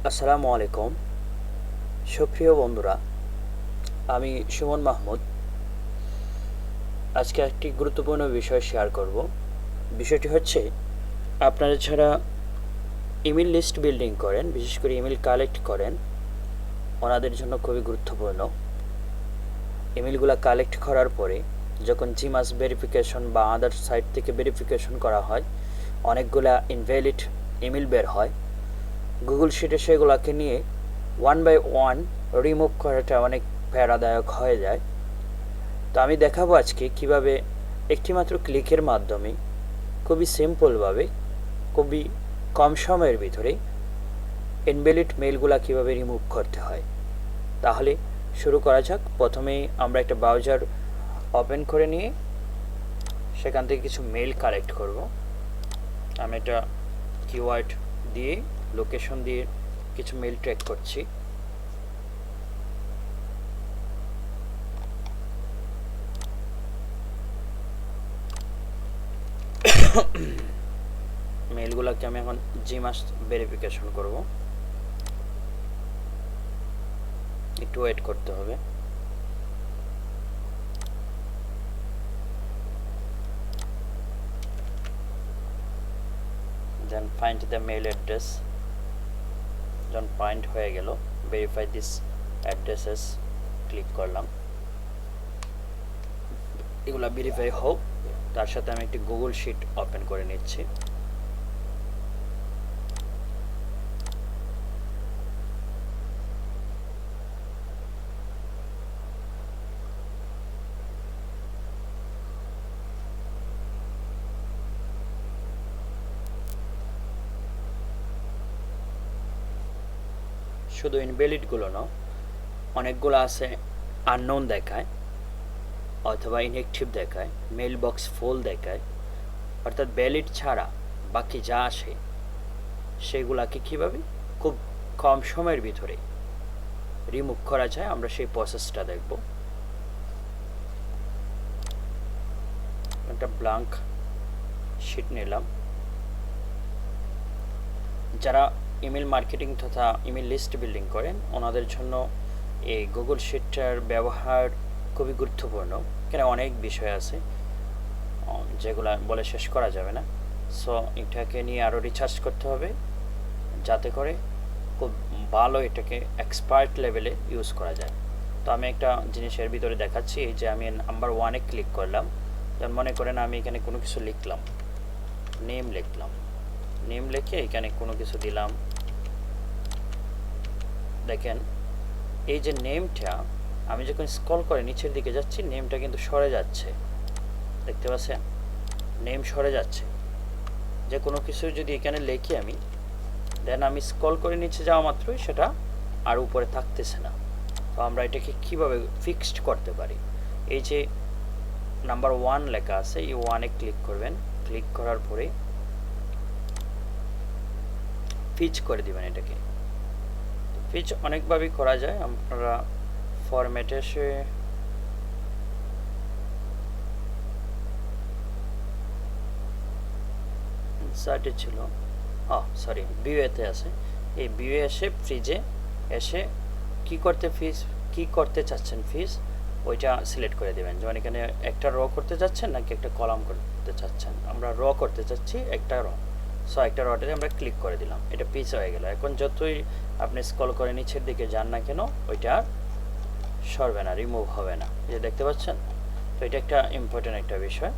আসসালামু আলাইকুম সুপ্রিয় বন্ধুরা, আমি সুমন মাহমুদ। আজকে একটি গুরুত্বপূর্ণ বিষয় শেয়ার করব। বিষয়টি হচ্ছে, আপনারা যারা ইমেল লিস্ট বিল্ডিং করেন, বিশেষ করে ইমেল কালেক্ট করেন, ওনাদের জন্য খুবই গুরুত্বপূর্ণ। ইমেলগুলো কালেক্ট করার পরে যখন জিমাস ভেরিফিকেশন বা আদার সাইট থেকে ভেরিফিকেশন করা হয়, অনেকগুলা ইনভ্যালিড ইমেল বের হয়। গুগল শিটে সেগুলোকে নিয়ে ওয়ান বাই ওয়ান রিমুভ করাটা অনেক প্যারাদায়ক হয়ে যায়। তো আমি দেখাবো আজকে কিভাবে একটিমাত্র ক্লিকের মাধ্যমে খুবই সিম্পলভাবে, খুবই কম সময়ের ভিতরে ইনভ্যালিড মেলগুলা কিভাবে রিমুভ করতে হয়। তাহলে শুরু করা যাক। প্রথমেই আমরা একটা ব্রাউজার ওপেন করে নিয়ে সেখান থেকে কিছু মেল কালেক্ট করব। আমি একটা কিওয়ার্ড দিয়ে, লোকেশন দিয়ে কিছু মেল ট্র্যাক করছি। মেলগুলোকে আমি এখন জিমাস ভেরিফিকেশন করব। একটু ওয়েট করতে হবে। Then find the mail address. যখন ফাইন্ড হয়ে গেল, ভেরিফাই দিস অ্যাড্রেসেস ক্লিক করলাম। এগুলো ভেরিফাই হোক, তার সাথে আমি একটি গুগল শিট ওপেন করে নিচ্ছি। শুধু ইনভ্যালিডগুলো না, অনেকগুলো আছে আননোন দেখায় অথবা ইনঅ্যাক্টিভ দেখায়, মেল বক্স ফুল দেখায়। অর্থাৎ ভ্যালিড ছাড়া বাকি যা আসে সেগুলাকে কীভাবে খুব কম সময়ের ভিতরে রিমুভ করা যায়, আমরা সেই প্রসেসটা দেখব। একটা ব্ল্যাঙ্ক শিট নিলাম। যারা ইমেল মার্কেটিং তথা ইমেল লিস্ট বিল্ডিং করেন, ওনাদের জন্য এই গুগল শিটটার ব্যবহার খুবই গুরুত্বপূর্ণ। এখানে অনেক বিষয় আছে যেগুলো বলে শেষ করা যাবে না। সো এটাকে নিয়ে আরও রিসার্চ করতে হবে, যাতে করে খুব ভালো এটাকে এক্সপার্ট লেভেলে ইউজ করা যায়। তো আমি একটা জিনিসের ভিতরে দেখাচ্ছি। এই যে আমি নাম্বার 1-এ ক্লিক করলাম। যেমন মনে করেন আমি এখানে কোনো কিছু লিখলাম, নেম লিখলাম, নেম লিখে এখানে কোনো কিছু দিলাম। দেখেন এই যে নেমটা, আমি যখন স্ক্রল করে নিচের দিকে যাচ্ছি, নেমটা কিন্তু সরে যাচ্ছে। দেখতে পাচ্ছেন, নেম সরে যাচ্ছে। যে কোনো কিছু যদি এখানে লিখি আমি, দেন আমি স্ক্রল করে নিচে যাওয়া মাত্রই সেটা আর উপরে থাকতেছে না। তো আমরা এটাকে কীভাবে ফিক্সড করতে পারি? এই যে নাম্বার 1 লেখা আছে, এই 1-এ ক্লিক করবেন। ক্লিক করার পরে ফিচ করে দিবেন এটাকে। ফিচ অনেকভাবেই করা যায়। আপনারা ফরম্যাটে এসে সাইটে ছিল, সরি, ভিউতে আছে। এই ভিউয়ে এসে ফ্রিজে এসে কি করতে চাচ্ছেন ফিজ, ওইটা সিলেক্ট করে দেবেন। যেমন এখানে একটা র করতে চাচ্ছেন নাকি একটা কলাম করতে চাচ্ছেন। আমরা র করতে চাচ্ছি, একটা র। সো একটা রটাতে আমরা ক্লিক করে দিলাম, এটা পিস হয়ে গেল। এখন যতই আপনি স্ক্রল করে নিচের দিকে যান না কেন, ওইটা আর সরবে না, রিমুভ হবে না। এই যে দেখতে পাচ্ছেন। তো এটা একটা ইম্পর্টেন্ট একটা বিষয়,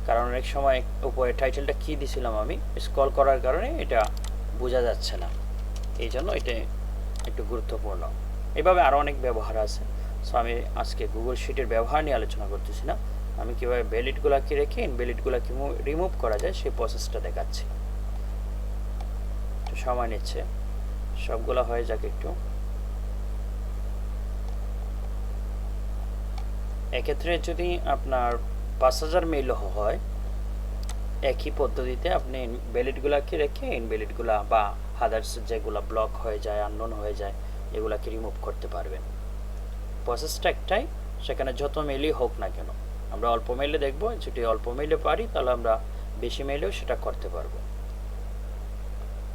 কারণ অনেক সময় উপরে টাইটেলটা কী দিছিলাম আমি, স্ক্রল করার কারণে এটা বোঝা যাচ্ছে না। এই জন্য এটা একটু গুরুত্বপূর্ণ। এভাবে আরও অনেক ব্যবহার আছে। সো আমি আজকে গুগল শিটের ব্যবহার নিয়ে আলোচনা করতেছি না, আমি কীভাবে ভ্যালিডগুলোকে রেখে ইনভ্যালিডগুলোকে রিমুভ করা যায় সেই প্রসেসটা দেখাচ্ছি। একটু সময় নিচ্ছে, সবগুলো হয়ে যাক একটু। এক্ষেত্রে যদি আপনার 5000 মেইল হয়, একই পদ্ধতিতে আপনি ভ্যালিডগুলোকে রেখে ইনভ্যালিডগুলো বা আদার্স যেগুলো ব্লক হয়ে যায়, আননোন হয়ে যায়, এগুলাকে রিমুভ করতে পারবেন। প্রসেসটা একটাই, সেখানে যত মেইলই হোক না কেন। আমরা অল্প মেইলে দেখব, যদি অল্প মেইলে পারি তাহলে আমরা বেশি মেইলেও সেটা করতে পারবো।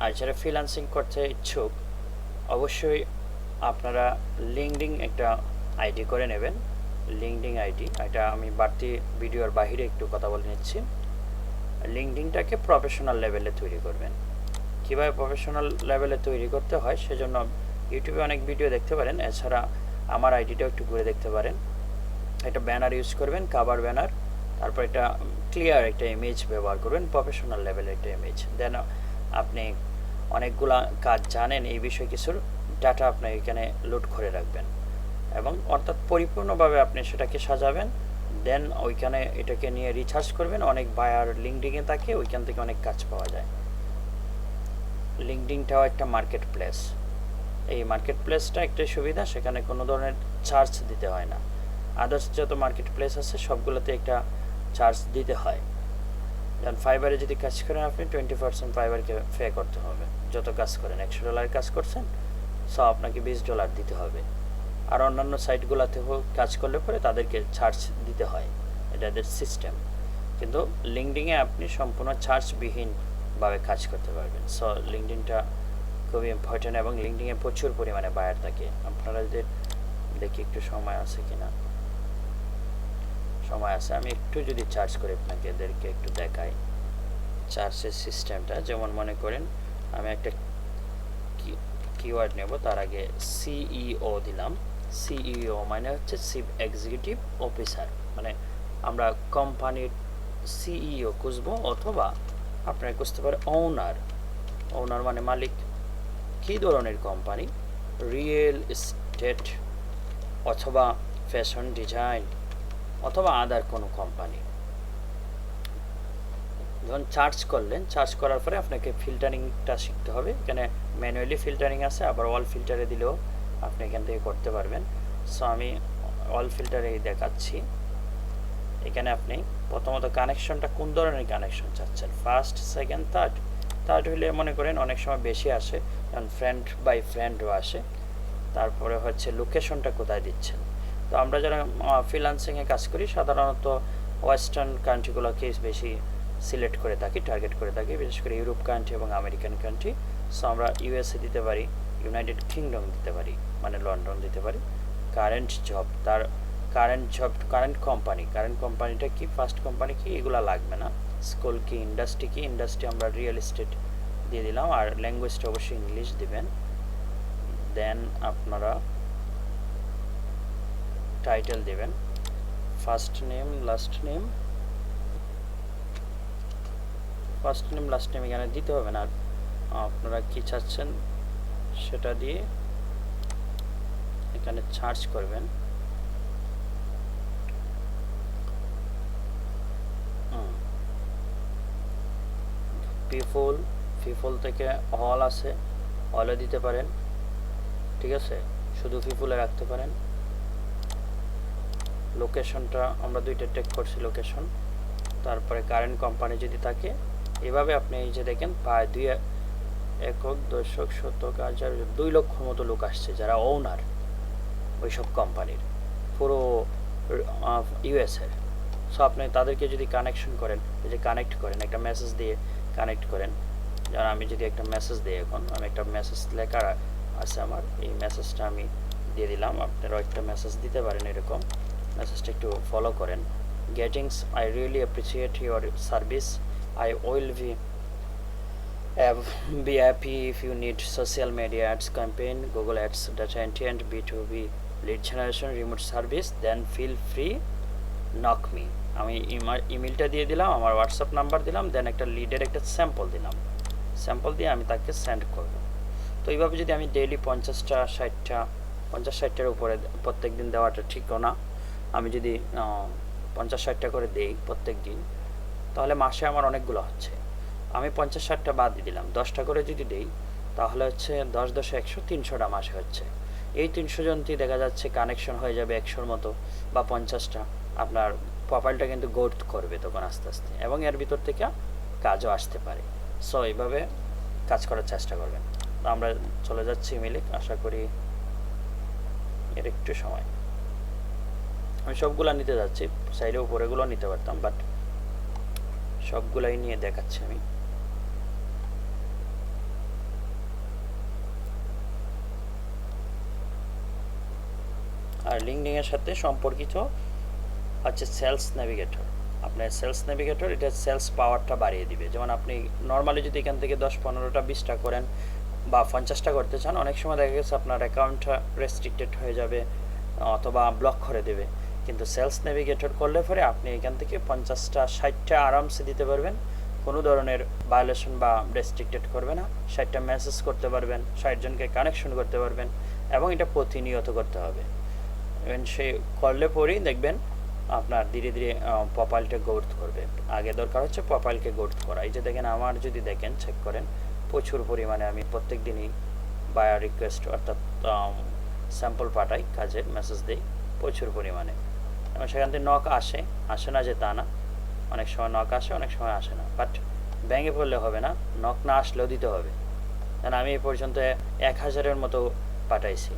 আর যারা ফ্রিল্যান্সিং করতে ইচ্ছুক, অবশ্যই আপনারা লিঙ্কডিন একটা আইডি করে নেবেন। লিঙ্কডিন আইডি, এটা আমি বাড়তি ভিডিওর বাহিরে একটু কথা বলে নিচ্ছি। লিঙ্কডিনটাকে প্রফেশনাল লেভেলে তৈরি করবেন। কীভাবে প্রফেশনাল লেভেলে তৈরি করতে হয় সেজন্য ইউটিউবে অনেক ভিডিও দেখতে পারেন, এছাড়া আমার আইডিটাও একটু ঘুরে দেখতে পারেন। একটা ব্যানার ইউজ করবেন, কাভার ব্যানার, তারপর একটা ক্লিয়ার একটা ইমেজ ব্যবহার করবেন, প্রফেশনাল লেভেলের একটা ইমেজ। দেন আপনি অনেকগুলা কাজ জানেন এই বিষয়ে, কিছুর ডাটা আপনি এখানে লোড করে রাখবেন এবং অর্থাৎ পরিপূর্ণভাবে আপনি সেটাকে সাজাবেন। দেন ওইখানে এটাকে নিয়ে রিসার্চ করবেন। অনেক বায়ার লিঙ্কডিনে থাকে, ওইখান থেকে অনেক কাজ পাওয়া যায়। লিঙ্কডিনটাও একটা মার্কেট প্লেস। এই মার্কেট প্লেসটা একটা সুবিধা, সেখানে কোনো ধরনের চার্জ দিতে হয় না। আদার্স যত মার্কেট প্লেস আছে সবগুলোতে একটা চার্জ দিতে হয়। যেমন ফাইবারে যদি কাজ করেন আপনি 20% ফাইবারকে পে করতে হবে। যত কাজ করেন, $100 কাজ করছেন, সো আপনাকে $20 দিতে হবে। আর অন্যান্য সাইটগুলোতেও কাজ করলে পরে তাদেরকে চার্জ দিতে হয়, এটা এদের সিস্টেম। কিন্তু লিঙ্কডিনে আপনি সম্পূর্ণ চার্জবিহীনভাবে কাজ করতে পারবেন। সো লিঙ্কডিনটা খুবই ইম্পর্টেন্ট এবং লিঙ্কডিনে প্রচুর পরিমাণে বায়ার থাকে। আপনারা যদি দেখি একটু সময় আছে কিনা, সময় আছে, আমি একটু যদি চার্জ করে আপনাকে এদেরকে একটু দেখাই চার্জের সিস্টেমটা। যেমন মনে করেন আমি একটা কিওয়ার্ড নেব, তার আগে সিইও দিলাম। সিইও মানে হচ্ছে চিফ এক্সিকিউটিভ অফিসার, মানে আমরা কোম্পানির সিইও খুঁজবো, অথবা আপনারা খুঁজতে পারেন ওনার। ওনার মানে মালিক। কী ধরনের কোম্পানি? রিয়েল এস্টেট, অথবা ফ্যাশন ডিজাইন, অথবা আদার কোনো কোম্পানি। যখন চার্জ করলেন, চার্জ করার পরে আপনাকে ফিল্টারিংটা শিখতে হবে। এখানে ম্যানুয়ালি ফিল্টারিং আছে, আবার অল ফিল্টারে দিলেও আপনি এখান থেকে করতে পারবেন। সো আমি অল ফিল্টারে দেখাচ্ছি। এখানে আপনি প্রথমত কানেকশনটা কোন ধরনের কানেকশন চাচ্ছেন, ফার্স্ট, সেকেন্ড, থার্ড। থার্ড হলে মনে করেন অনেক সময় বেশি আসে, কারণ ফ্রেন্ড বাই ফ্রেন্ডও আসে। তারপরে হচ্ছে লোকেশনটা কোথায় দিচ্ছেন। তো আমরা যারা ফ্রিল্যান্সিংয়ে কাজ করি সাধারণত ওয়েস্টার্ন কান্ট্রিগুলোকে বেশি সিলেক্ট করে থাকি, টার্গেট করে থাকি, বিশেষ করে ইউরোপ কান্ট্রি এবং আমেরিকান কান্ট্রি। সো আমরা ইউএসএ দিতে পারি, ইউনাইটেড কিংডম দিতে পারি, মানে লন্ডন দিতে পারি। কারেন্ট জব, তার কারেন্ট জব, কারেন্ট কোম্পানিটা কি, ফার্স্ট কোম্পানি কি, এগুলো লাগবে না। স্কুল কি, ইন্ডাস্ট্রি কি, ইন্ডাস্ট্রি আমরা রিয়েল এস্টেট দিয়ে দিলাম। আর ল্যাঙ্গুয়েজটা অবশ্যই ইংলিশ দিবেন। দেন আপনারা টাইটেল দেবেন, first name, last name. First name last name এখানে দিতে হবে না, আপনারা কি চাচ্ছেন সেটা দিয়ে এখানে সার্চ করবেন। পিপল থেকে অল আছে, অলে দিতে পারেন, ঠিক আছে, শুধু পিপলে রাখতে পারেন। লোকেশনটা আমরা দুইটা টেক করছি, লোকেশন। তারপরে কারেন্ট কোম্পানি যদি থাকে, এভাবে আপনি এই যে দেখেন প্রায় 2 একক, দশক, শতক, হাজার, 2 লক্ষ মতো লোক আসছে যারা ওনার ওইসব কোম্পানির, পুরো ইউএসএর। সো আপনি তাদেরকে যদি কানেকশন করেন, এই যে কানেক্ট করেন, একটা মেসেজ দিয়ে কানেক্ট করেন। যেমন আমি যদি একটা মেসেজ দিই, এখন আমি একটা মেসেজ লেখা আছে আমার, এই মেসেজটা আমি দিয়ে দিলাম। আপনারাও একটা মেসেজ দিতে পারেন এরকম, মেসেজটা একটু ফলো করেন। গেটিংস, I really appreciate your service, I will be happy if you need social media ads campaign, Google Ads, data entry and B2B lead generation, remote service, then feel free knock me. আমি ইমেলটা দিয়ে দিলাম, আমার WhatsApp number দিলাম, দেন একটা লিডের একটা sample দিলাম। Sample দিয়ে আমি তাকে সেন্ড করব। তো এইভাবে যদি আমি ডেইলি 50-60টার উপরে প্রত্যেক দিন দেওয়াটা ঠিকও না। আমি যদি 50-60টা করে দেই প্রত্যেক দিন, তাহলে মাসে আমার অনেকগুলো হচ্ছে। আমি 50-60টা বাদ দিয়ে দিলাম, 10টা করে যদি দেই, তাহলে হচ্ছে 10-10-100, 300টা মাসে হচ্ছে। এই 300 জনটি দেখা যাচ্ছে কানেকশন হয়ে যাবে 100-র মতো বা 50টা। আপনার প্রোফাইলটা কিন্তু গ্রোথ করবে তখন আস্তে আস্তে, এবং এর ভিতর থেকে কাজও আসতে পারে। সো এইভাবে কাজ করার চেষ্টা করবেন। আমরা চলে যাচ্ছি ইমেলে, আশা করি এর একটু সময়। আমি সবগুলা নিতে যাচ্ছি, সাইডে উপরেগুলো নিতে পারতাম, বাট সবগুলাই নিয়ে দেখাচ্ছি আমি। আর লিঙ্কডিনের সাথে সম্পর্কিত হচ্ছে সেলস নেভিগেটর। আপনার সেলস নেভিগেটর এটা সেলস পাওয়ারটা বাড়িয়ে দিবে। যেমন আপনি নর্মালি যদি এখান থেকে 10-15টা 20টা করেন বা 50টা করতে চান, অনেক সময় দেখা গেছে আপনার অ্যাকাউন্টটা রেস্ট্রিক্টেড হয়ে যাবে অথবা ব্লক করে দেবে। কিন্তু সেলস নেভিগেটর করলে পরে আপনি এখান থেকে 50টা 60টা আরামসে দিতে পারবেন, কোনো ধরনের ভায়োলেশন বা রেস্ট্রিক্টেড করবে না। 60টা মেসেজ করতে পারবেন, 60 জনকে কানেকশন করতে পারবেন, এবং এটা প্রতিনিয়ত করতে হবে। সে করলে পরেই দেখবেন আপনার ধীরে ধীরে প্রোফাইলটা গ্রোথ করবে। আগে দরকার হচ্ছে প্রোফাইলকে গ্রোথ করা। এই যে দেখেন আমার যদি দেখেন চেক করেন, প্রচুর পরিমাণে আমি প্রত্যেক দিনই বায়ার রিকোয়েস্ট অর্থাৎ স্যাম্পল পাঠাই, কাজের মেসেজ দিই প্রচুর পরিমাণে, এবং সেখান থেকে নক আসে না যে তা না, অনেক সময় নক আসে, অনেক সময় আসে না। বাট ব্যাঙ্গে পড়লে হবে না, নক না আসলেও দিতে হবে। কারণ আমি এই পর্যন্ত 1000-এর মতো পাঠাইছি,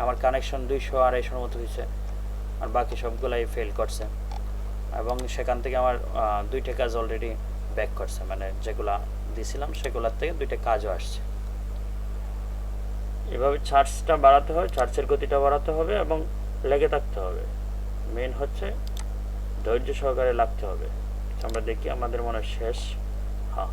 আমার কানেকশন 200-250-এর মতো হয়েছে, আর বাকি সবগুলাই ফেল করছে, এবং সেখান থেকে আমার 2টা কাজ অলরেডি ব্যাক করছে, মানে যেগুলা দিছিলাম সেগুলোর থেকে 2টা কাজও আসছে। এভাবে চার্জটা বাড়াতে হবে, চার্জের গতিটা বাড়াতে হবে এবং লেগে থাকতে হবে। মেন হচ্ছে ধৈর্য সহকারে লাগতে হবে। আমরা দেখি আমাদের মনে শেষ। হ্যাঁ,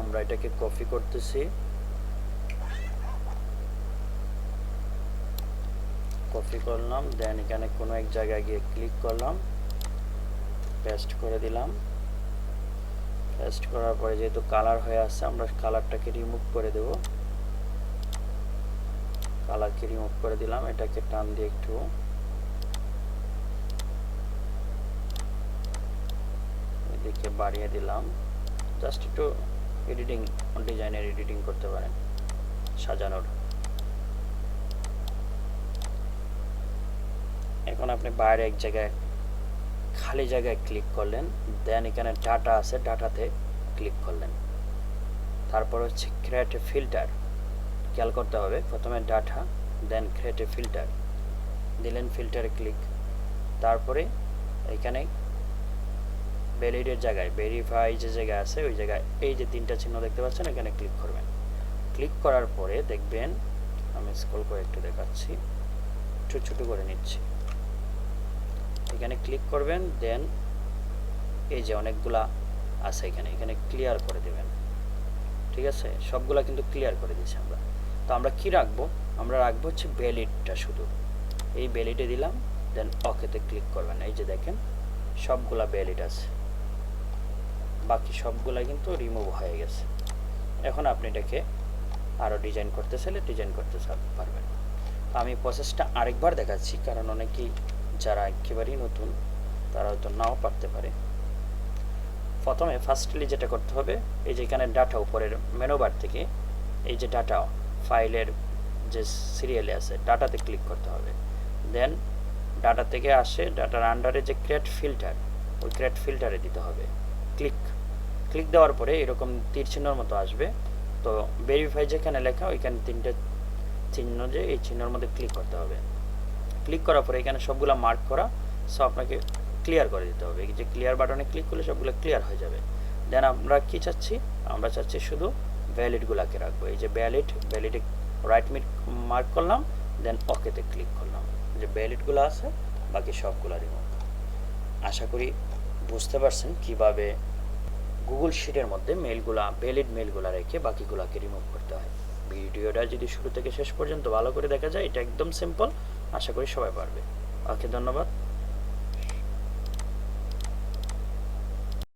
আমরা এটাকে কপি করতেছি, কপি করলাম, দেন এখানে কোনো এক জায়গায় গিয়ে ক্লিক করলাম, পেস্ট করে দিলাম। পেস্ট করার পরে যেহেতু কালার হয়ে আসছে, আমরা কালারটাকে রিমুভ করে দেব। কালারকে রিমুভ করে দিলাম, এটাকে টান দিয়ে একটু এদিকে বাড়িয়ে দিলাম। জাস্ট একটু এডিটিং, ডিজাইনের এডিটিং করতে পারেন, সাজানোর। এখন আপনি বাইরে এক জায়গায় খালি জায়গায় ক্লিক করলেন, দেন এখানে ডাটা আছে, ডাটাতে ক্লিক করলেন। তারপর হচ্ছে ক্রিয়েট এ ফিল্টার, খেয়াল করতে হবে প্রথমে data, then create a filter দিলেন, ফিল্টারে ক্লিক। তারপরে এখানে ভ্যালিডের জায়গায় ভেরিফাই যে জায়গা আছে ওই জায়গায় এই যে 3টা চিহ্ন দেখতে পাচ্ছেন, এখানে ক্লিক করবেন। ক্লিক করার পরে দেখবেন, আমি স্ক্রল করে একটু দেখাচ্ছি, ছোট ছোট করে নিচ্ছি। এখানে ক্লিক করবেন, দেন এই যে অনেকগুলা আছে এখানে, এখানে ক্লিয়ার করে দেবেন। ঠিক আছে, সবগুলা কিন্তু ক্লিয়ার করে দিয়েছি আমরা। তো আমরা কি রাখবো, আমরা রাখবো হচ্ছে ভ্যালিডটা, শুধু এই ভ্যালিডে দিলাম, দেন ওকেতে ক্লিক করবেন। এই যে দেখেন সবগুলা ভ্যালিড আছে, বাকি সবগুলা কিন্তু রিমুভ হয়ে গেছে। এখন আপনি এটাকে আরও ডিজাইন করতে চাইলে ডিজাইন করতে পারবেন। আমি প্রসেসটা আরেকবার দেখাচ্ছি, কারণ অনেকেই যারা একেবারেই নতুন তারা হয়তো নাও পারতে পারে। প্রথমে ফার্স্টলি যেটা করতে হবে, এই যে এখানে ডাটা উপরের মেনু বার থেকে এই যে ডাটা ফাইলের যে সিরিয়ালে আছে ডাটাতে ক্লিক করতে হবে। দেন ডাটা থেকে আসে ডাটার আন্ডারে যে ক্রিয়েট ফিল্টার, ওই ক্রিয়েট ফিল্টারে দিতে হবে ক্লিক। ক্লিক দেওয়ার পরে এরকম তীর চিহ্নর মতো আসবে। তো ভেরিফাই যেখানে লেখা ওইখানে 3টে চিহ্ন, যে এই চিহ্নের মধ্যে ক্লিক করতে হবে। ক্লিক করার পরে এখানে সবগুলো মার্ক করা, সো আপনাকে ক্লিয়ার করে দিতে হবে। এই যে ক্লিয়ার বাটনে ক্লিক করলে সবগুলো ক্লিয়ার হয়ে যাবে। দেন আমরা কি চাচ্ছি, আমরা চাচ্ছি শুধু ভ্যালিডগুলোকে রাখবো। এই যে ভ্যালিডে রাইট মার্ক করলাম, দেন ওকেতে ক্লিক করলাম। যে ভ্যালিডগুলো আছে বাকি সবগুলো রিমুভ। আশা করি বুঝতে পারছেন কিভাবে গুগল শিটের মধ্যে ভ্যালিড মেলগুলো রেখে বাকিগুলোকে রিমুভ করতে হয়। ভিডিওটা যদি শুরু থেকে শেষ পর্যন্ত ভালো করে দেখা যায়, এটা একদম সিম্পল, আশা করি সবাই পারবে। ওকে, ধন্যবাদ।